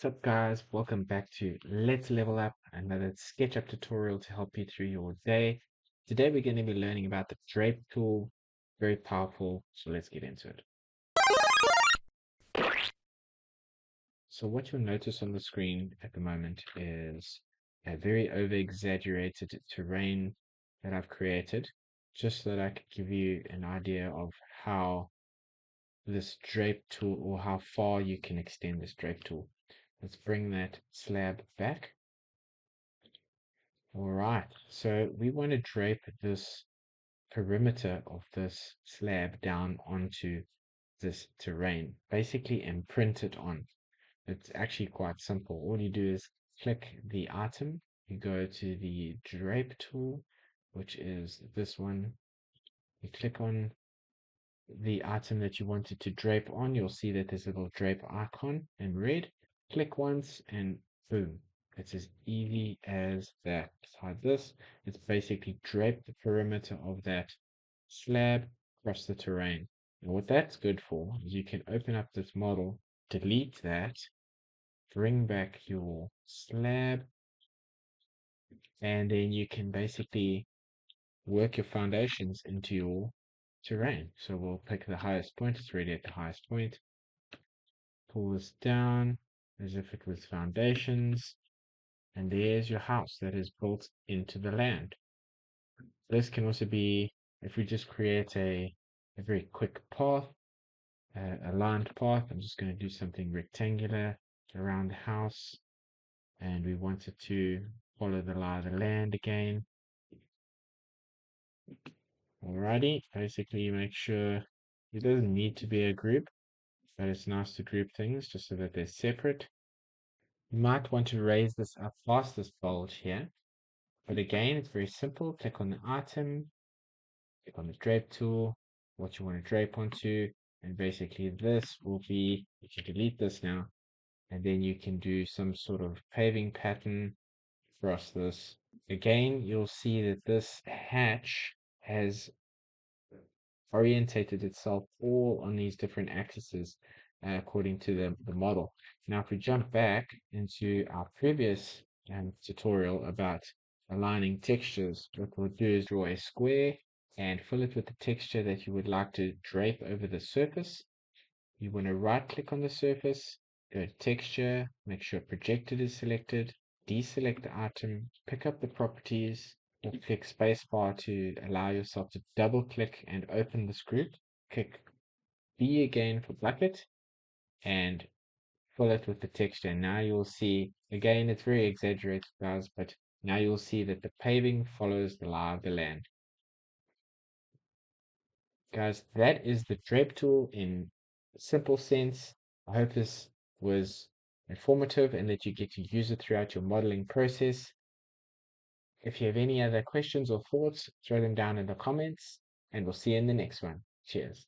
What's up, guys? Welcome back to Let's Level Up, another SketchUp tutorial to help you through your day. Today we're going to be learning about the Drape tool. Very powerful, so let's get into it. So what you'll notice on the screen at the moment is a very over-exaggerated terrain that I've created, just so that I could give you an idea of how this Drape tool, or how far you can extend this Drape tool. Let's bring that slab back. All right, so we want to drape this perimeter of this slab down onto this terrain, basically imprint it on. It's actually quite simple. All you do is click the item, you go to the Drape tool, which is this one. You click on the item that you wanted to drape on, you'll see that there's a little drape icon in red. Click once and boom. It's as easy as that. Hide this. It's basically drape the perimeter of that slab across the terrain. And what that's good for is you can open up this model, delete that, bring back your slab, and then you can basically work your foundations into your terrain. So we'll pick the highest point. It's already at the highest point. Pull this down as if it was foundations. And there's your house that is built into the land. This can also be, if we just create a very quick path, a lined path. I'm just going to do something rectangular around the house. And we want it to follow the lie of the land again. Alrighty, basically make sure it doesn't need to be a group, but it's nice to group things just so that they're separate. You might want to raise this up past this bulge here, but again, it's very simple. Click on the item, click on the drape tool, what you want to drape onto, and basically this will be, you can delete this now, and then you can do some sort of paving pattern across this. Again, you'll see that this hatch has orientated itself all on these different axes according to the model. Now, if we jump back into our previous tutorial about aligning textures, what we'll do is draw a square and fill it with the texture that you would like to drape over the surface. You want to right click on the surface, go to texture, make sure projected is selected, deselect the item, pick up the properties, or click spacebar to allow yourself to double click and open this group. Click B again for bucket and fill it with the texture. And now you'll see, again, it's very exaggerated, guys, but now you'll see that the paving follows the lie of the land. Guys, that is the drape tool in a simple sense. I hope this was informative and that you get to use it throughout your modeling process. If you have any other questions or thoughts, throw them down in the comments, and we'll see you in the next one. Cheers.